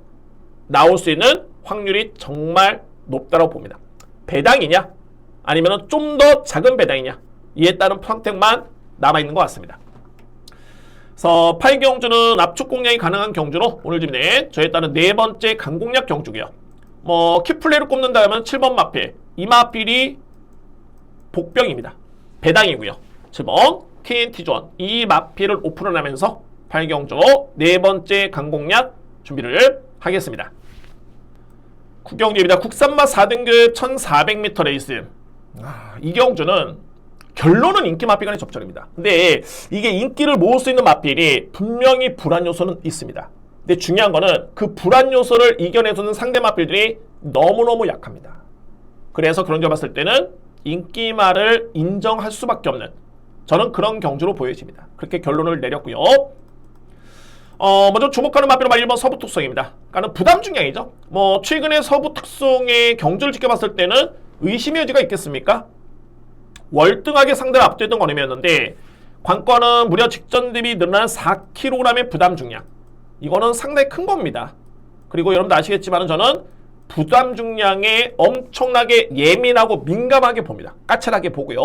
나올 수 있는 확률이 정말 높다고 봅니다. 배당이냐? 아니면 좀 더 작은 배당이냐? 이에 따른 선택만 남아있는 것 같습니다. 그래서 8경주는 압축 공략이 가능한 경주로 오늘 집에 저에 따른 네 번째 강공략 경주고요. 키플레이를 꼽는다면 7번 마필, 이 마필이 복병입니다. 배당이고요. 7번 KNTG1, 이 마필을 오픈을 하면서 8경주 네 번째 강공략 준비를 하겠습니다. 국경주입니다. 국산마 4등급 1400m 레이스. 이 경주는 결론은 인기 마필 간의 접전입니다. 근데 이게 인기를 모을 수 있는 마필이 분명히 불안 요소는 있습니다. 근데 중요한 거는 그 불안 요소를 이겨내서는 상대 마필들이 너무너무 약합니다. 그래서 그런 점 봤을 때는 인기마를 인정할 수밖에 없는 저는 그런 경주로 보여집니다. 그렇게 결론을 내렸고요. 먼저 주목하는 마필은 1번 서부 특성입니다. 그러니까 부담 중량이죠. 최근에 서부 특성의 경주를 지켜봤을 때는 의심의 여지가 있겠습니까? 월등하게 상대를 압도했던 거림이었는데 관건은 무려 직전 대비 늘어난 4kg의 부담 중량. 이거는 상당히 큰 겁니다. 그리고 여러분도 아시겠지만 저는 부담 중량에 엄청나게 예민하고 민감하게 봅니다. 까칠하게 보고요.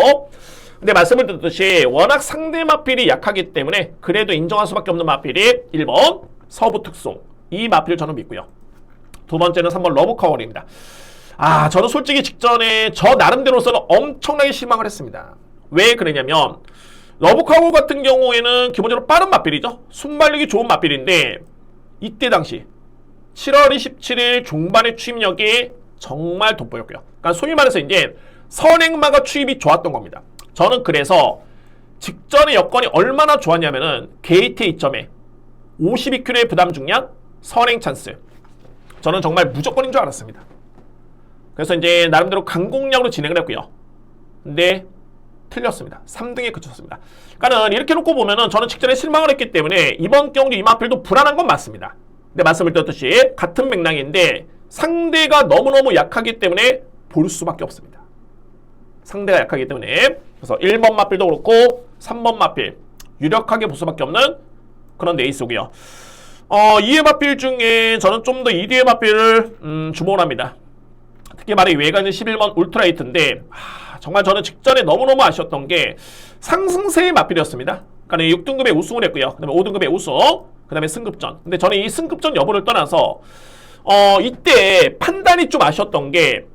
근데 말씀을 드렸듯이 워낙 상대 마필이 약하기 때문에 그래도 인정할 수밖에 없는 마필이 1번 서부 특송, 이 마필을 저는 믿고요. 두 번째는 3번 러브카월입니다. 저는 솔직히 직전에 저 나름대로서는 엄청나게 실망을 했습니다. 왜 그러냐면 러브카월 같은 경우에는 기본적으로 빠른 마필이죠. 순발력이 좋은 마필인데 이때 당시 7월 27일 종반의 추입력이 정말 돋보였고요. 그러니까 소위 말해서 이제 선행마가 추입이 좋았던 겁니다. 저는 그래서 직전의 여건이 얼마나 좋았냐면은 게이트 2점에 52kg의 부담 중량 선행 찬스. 저는 정말 무조건인 줄 알았습니다. 그래서 이제 나름대로 강공략으로 진행을 했고요. 근데 틀렸습니다. 3등에 그쳤습니다. 그러니까 이렇게 놓고 보면은 저는 직전에 실망을 했기 때문에 이번 경주 이 마필도 불안한 건 맞습니다. 근데 말씀을 드렸듯이 같은 맥락인데 상대가 너무너무 약하기 때문에 볼 수밖에 없습니다. 상대가 약하기 때문에. 그래서 1번 마필도 그렇고 3번 마필 유력하게 볼 수밖에 없는 그런 레이스고요. 2회 마필 중에 저는 좀 더 2뒤의 마필을 주목을 합니다. 특히 말이 외관은 11번 울트라이트인데 정말 저는 직전에 너무너무 아쉬웠던 게 상승세의 마필이었습니다. 그러니까 6등급에 우승을 했고요. 그 다음에 5등급에 우승, 그 다음에 승급전. 근데 저는 이 승급전 여부를 떠나서 이때 판단이 좀 아쉬웠던 게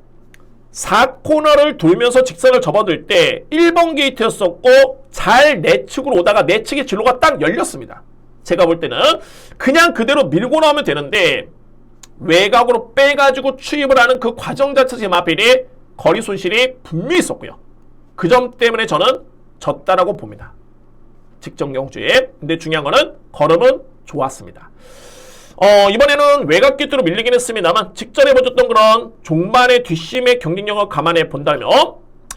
4코너를 돌면서 직선을 접어들 때 1번 게이트였었고 잘 내측으로 오다가 내측의 진로가 딱 열렸습니다. 제가 볼 때는 그냥 그대로 밀고 나오면 되는데 외곽으로 빼가지고 추입을 하는 그 과정 자체의 마필이 거리 손실이 분명히 있었고요. 그 점 때문에 저는 졌다라고 봅니다. 직전 경주에. 근데 중요한 거는 걸음은 좋았습니다. 이번에는 외곽 게이트로 밀리긴 했습니다만 직전에 보여줬던 그런 종반의 뒷심의 경쟁력을 감안해 본다면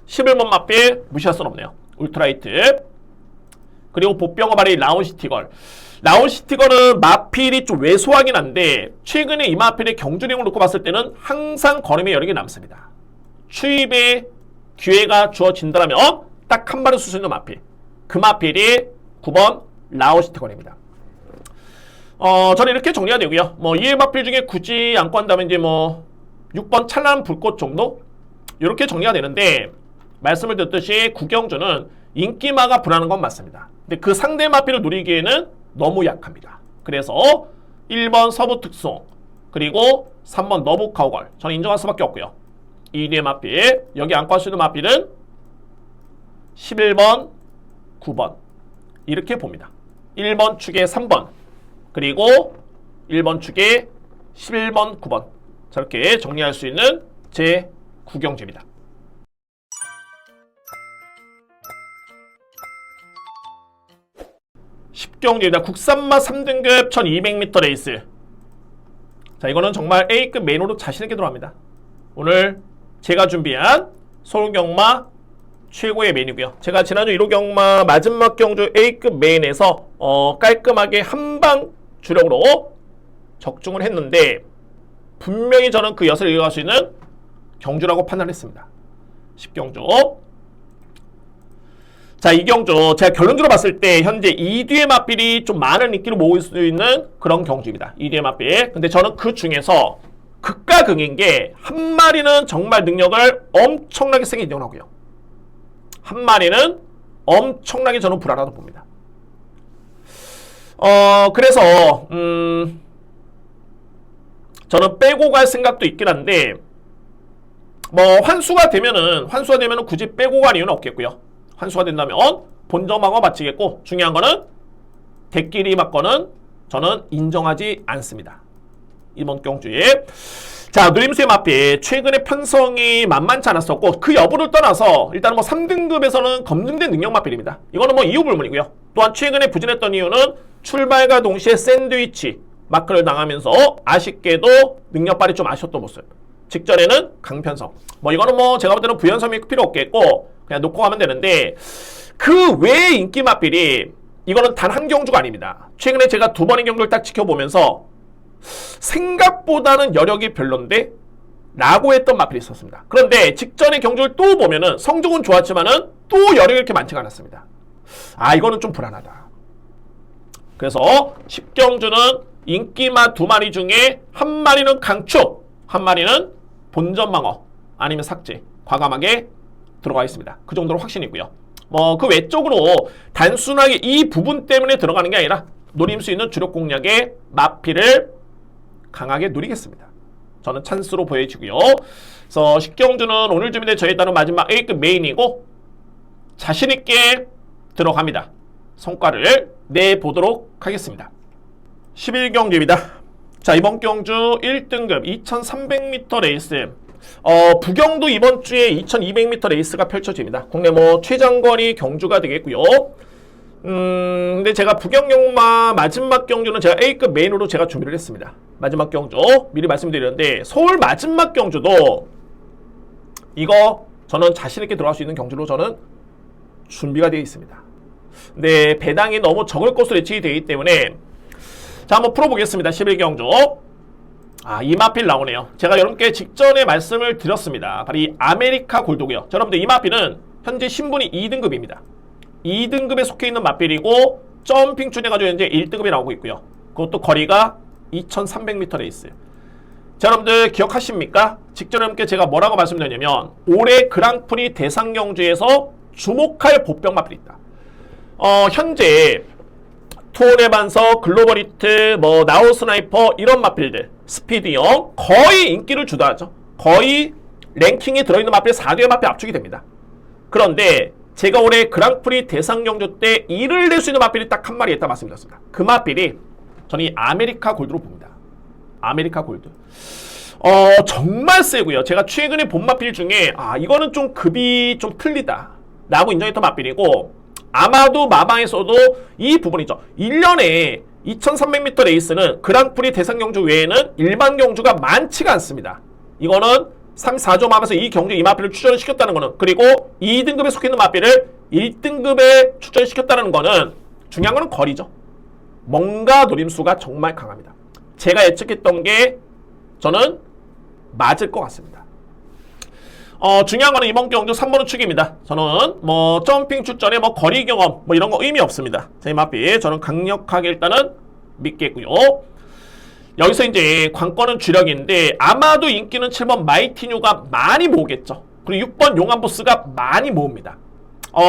11번 마필 무시할 수는 없네요. 울트라이트. 그리고 보병어 발이 라운시티걸. 라운시티걸은 마필이 좀 왜소하긴 한데 최근에 이 마필의 경주력을 놓고 봤을 때는 항상 걸음의 여력이 남습니다. 추입의 기회가 주어진다면 딱 한 발을 쏠 수 있는 마필. 그 마필이 9번 라오시트건입니다. 저는 이렇게 정리가 되고요. 뭐 이해 마필 중에 굳이 안고 한다면 이제 뭐 6번 찬란한 불꽃 정도 이렇게 정리가 되는데, 말씀을 드렸듯이 구경주는 인기마가 불안한 건 맞습니다. 근데 그 상대 마필을 노리기에는 너무 약합니다. 그래서 1번 서부 특송, 그리고 3번 너부 카우걸, 저는 인정할 수밖에 없고요. 2위의 마필, 여기 안고 할 수 있는 마필은 11번, 9번 이렇게 봅니다. 1번 축에 3번, 그리고 1번 축에 11번, 9번 저렇게 정리할 수 있는 제 구경주입니다. 경주입니다. 국산마 3등급 1200m 레이스. 자, 이거는 정말 A급 메인으로 자신있게 들어갑니다. 오늘 제가 준비한 서울경마 최고의 메인이고요. 제가 지난주 1호 경마 마지막 경주 A급 메인에서 깔끔하게 한방 주력으로 적중을 했는데, 분명히 저는 그 엿을 이어갈 수 있는 경주라고 판단했습니다. 10경주. 자, 이 경주 제가 결론적으로 봤을 때 현재 2뒤의 마필이 좀 많은 인기를 모을 수 있는 그런 경주입니다. 2뒤의 마필. 근데 저는 그 중에서 극과 극인 게, 한 마리는 정말 능력을 엄청나게 세게 인정하고요. 한 마리는 엄청나게 저는 불안하다고 봅니다. 그래서 저는 빼고 갈 생각도 있긴 한데, 뭐 환수가 되면은 굳이 빼고 갈 이유는 없겠고요. 환수가 된다면 본점하고 마치겠고, 중요한 거는 대끼리 맞거는 저는 인정하지 않습니다. 이번 경주에. 자, 누림수의 마필 최근에 편성이 만만치 않았었고, 그 여부를 떠나서 일단 뭐 3등급에서는 검증된 능력 마필입니다. 이거는 뭐 이유 불문이고요. 또한 최근에 부진했던 이유는 출발과 동시에 샌드위치 마크를 당하면서 아쉽게도 능력 발이 좀 아쉬웠던 모습. 직전에는 강편성. 뭐 이거는 뭐 제가 볼 때는 부연섬이 필요 없겠고 그냥 놓고 가면 되는데, 그 외의 인기 마필이 이거는 단 한 경주가 아닙니다. 최근에 제가 2번의 경주를 딱 지켜보면서 생각보다는 여력이 별론데 라고 했던 마필이 있었습니다. 그런데 직전의 경주를 또 보면은 성적은 좋았지만은 또 여력이 이렇게 많지가 않았습니다. 아, 이거는 좀 불안하다. 그래서 10경주는 인기마 2마리 중에 한 마리는 강축, 한 마리는 본전망어 아니면 삭제, 과감하게 들어가 있습니다. 그 정도로 확신이고요. 뭐 그 외적으로 단순하게 이 부분 때문에 들어가는 게 아니라 노릴 수 있는 주력 공략의 마필을 강하게 누리겠습니다. 저는 찬스로 보여지고요. 그래서 10경주는 오늘 준비된 저에 따른 마지막 A급 메인이고 자신있게 들어갑니다. 성과를 내보도록 하겠습니다. 11경주입니다. 자, 이번 경주 1등급 2300m 레이스. 부경도 이번 주에 2200m 레이스가 펼쳐집니다. 국내 뭐 최장거리 경주가 되겠고요. 근데 제가 부경경마 마지막 경주는 제가 A급 메인으로 제가 준비를 했습니다. 마지막 경주 미리 말씀드리는데, 서울 마지막 경주도 이거 저는 자신있게 들어갈 수 있는 경주로 저는 준비가 되어 있습니다. 근데 배당이 너무 적을 것으로 예측이 되기 때문에, 자, 한번 풀어보겠습니다. 11경주. 아, 이 마필 나오네요. 제가 여러분께 직전에 말씀을 드렸습니다. 바로 이 아메리카 골드고요. 자, 여러분들 이 마필은 현재 신분이 2등급입니다. 2등급에 속해 있는 마필이고 점핑 준해가지고 현재 1등급이 나오고 있고요. 그것도 거리가 2300m 레이스. 자, 여러분들 기억하십니까? 직전에 여러분께 제가 뭐라고 말씀드렸냐면, 올해 그랑프리 대상 경주에서 주목할 보병 마필이 있다. 현재 투혼의 반석, 글로벌히트, 뭐 나우 스나이퍼 이런 마필들, 스피드형 거의 인기를 주도하죠. 거의 랭킹에 들어있는 마필 4개의 마필 압축이 됩니다. 그런데 제가 올해 그랑프리 대상 경주 때 일을 낼 수 있는 마필이 딱 한 마리 있다 말씀드렸습니다. 그 마필이 저는 이 아메리카 골드로 봅니다. 아메리카 골드. 정말 세고요. 제가 최근에 본 마필 중에 이거는 좀 급이 좀 틀리다 라고 인정했던 마필이고, 아마도 마방에서도 이 부분이죠. 1년에 2300m 레이스는 그랑프리 대상 경주 외에는 일반 경주가 많지가 않습니다. 이거는 3, 4조 마방에서 이 경주 이 마필을 출전을 시켰다는 거는, 그리고 2등급에 속해 있는 마필을 1등급에 출전시켰다는 거는, 중요한 거는 거리죠. 뭔가 노림수가 정말 강합니다. 제가 예측했던 게 저는 맞을 것 같습니다. 중요한 거는 이번 경주 3번 우측입니다. 저는 뭐 점핑 출전에 뭐 거리 경험 뭐 이런 거 의미 없습니다. 자, 이 마필 저는 강력하게 일단은 믿겠고요. 여기서 이제 관건은 주력인데 아마도 인기는 7번 마이티뉴가 많이 모으겠죠. 그리고 6번 용암보스가 많이 모읍니다.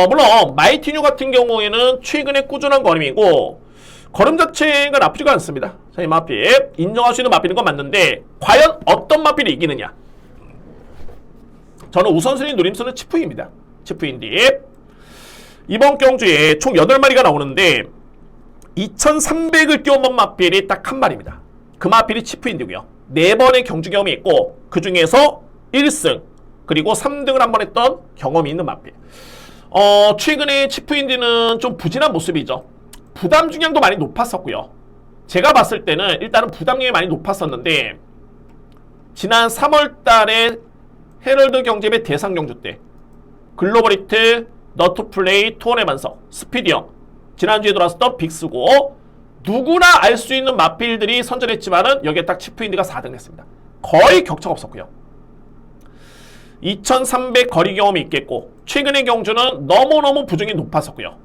물론 마이티뉴 같은 경우에는 최근에 꾸준한 걸음이고 걸음 자체가 나쁘지가 않습니다. 자, 이 마필 인정할 수 있는 마필인 건 맞는데 과연 어떤 마필이 이기느냐? 저는 우선순위 누림수는 치프입니다. 치프인디 이번 경주에 총 8마리가 나오는데 2300을 띄워본 마필이 딱 한 마리입니다. 그 마필이 치프인디고요. 4번의 경주 경험이 있고 그 중에서 1승 그리고 3등을 한 번 했던 경험이 있는 마필. 최근에 치프인디는 좀 부진한 모습이죠. 부담 중량도 많이 높았었고요. 제가 봤을 때는 일단은 부담량이 많이 높았었는데 지난 3월 달에 헤럴드 경제배 대상 경주 때 글로벌 히트, 너트플레이, 투혼의 반석, 스피디형 지난주에 들어왔었던 빅스고 누구나 알 수 있는 마필들이 선전했지만은 여기에 딱 치프인디가 4등 했습니다. 거의 격차가 없었고요. 2300 거리 경험이 있겠고 최근의 경주는 너무너무 부중이 높았었고요.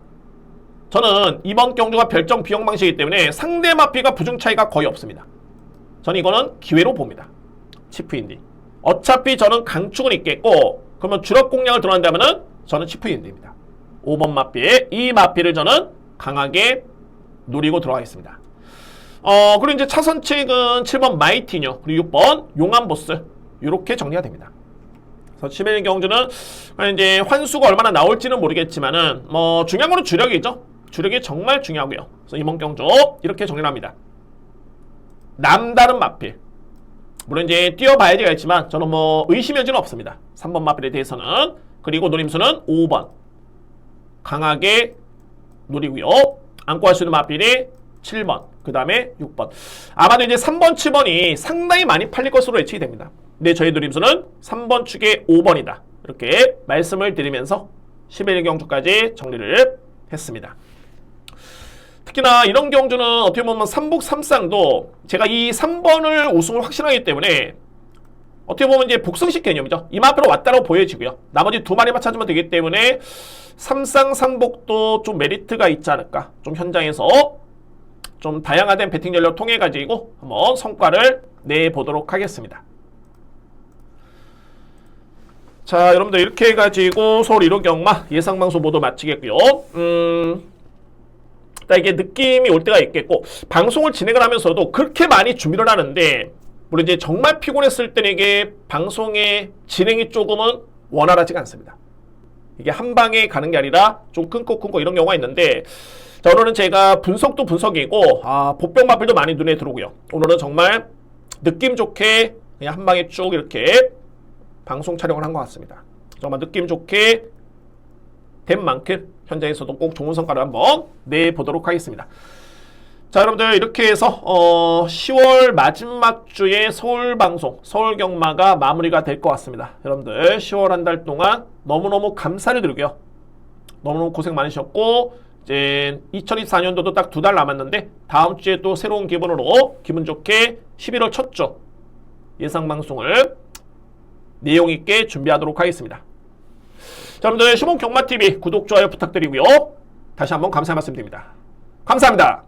저는 이번 경주가 별점 비용 방식이기 때문에 상대 마필과 부중 차이가 거의 없습니다. 저는 이거는 기회로 봅니다. 치프인디. 어차피 저는 강축은 있겠고 그러면 주력 공략을 들어간다면은 저는 치프인디입니다. 5번 마필, 이 마필을 저는 강하게 노리고 들어가겠습니다. 그리고 이제 차선책은 7번 마이티뉴 그리고 6번 용암보스 이렇게 정리가 됩니다. 그래서 11일 경주는 이제 환수가 얼마나 나올지는 모르겠지만은 뭐 중요한 거는 주력이죠. 주력이 정말 중요하고요. 그래서 이번 경주 이렇게 정리를 합니다. 남다른 마필. 물론 이제 뛰어봐야 되겠지만 저는 뭐 의심의 여지는 없습니다. 3번 마필에 대해서는. 그리고 노림수는 5번. 강하게 노리고요. 안고 할 수 있는 마필이 7번. 그 다음에 6번. 아마도 이제 3번, 7번이 상당히 많이 팔릴 것으로 예측이 됩니다. 근데 저희 노림수는 3번 축에 5번이다. 이렇게 말씀을 드리면서 11일 경주까지 정리를 했습니다. 특히나 이런 경주는 어떻게 보면 3복 3쌍도 제가 이 3번을 우승을 확신하기 때문에 어떻게 보면 이제 복승식 개념이죠. 이 마필로 왔다라고 보여지고요. 나머지 2마리만 찾으면 되기 때문에 3쌍 3복도 좀 메리트가 있지 않을까. 좀 현장에서 좀 다양화된 배팅 전략을 통해 가지고 한번 성과를 내보도록 하겠습니다. 자, 여러분들 이렇게 해가지고 서울 1호 경마 예상방송 모두 마치겠고요. 이게 느낌이 올 때가 있겠고 방송을 진행을 하면서도 그렇게 많이 준비를 하는데 물론 이제 정말 피곤했을 때는 이게 방송의 진행이 조금은 원활하지가 않습니다. 이게 한 방에 가는 게 아니라 좀 끊고 이런 경우가 있는데 자, 오늘은 제가 분석도 분석이고 보병 마필도 많이 눈에 들어오고요. 오늘은 정말 느낌 좋게 그냥 한 방에 쭉 이렇게 방송 촬영을 한 것 같습니다. 정말 느낌 좋게 된 만큼 현장에서도 꼭 좋은 성과를 한번 내보도록 하겠습니다. 자, 여러분들 이렇게 해서 10월 마지막 주에 서울방송 서울경마가 마무리가 될 것 같습니다. 여러분들 10월 한 달 동안 너무너무 감사를 드리고요. 너무너무 고생 많으셨고 이제 2024년도도 딱 2달 남았는데 다음 주에 또 새로운 기분으로 기분 좋게 11월 첫 주 예상방송을 내용 있게 준비하도록 하겠습니다. 자, 여러분들 시몬경마TV 구독, 좋아요 부탁드리고요. 다시 한번 감사의 말씀드립니다. 감사합니다.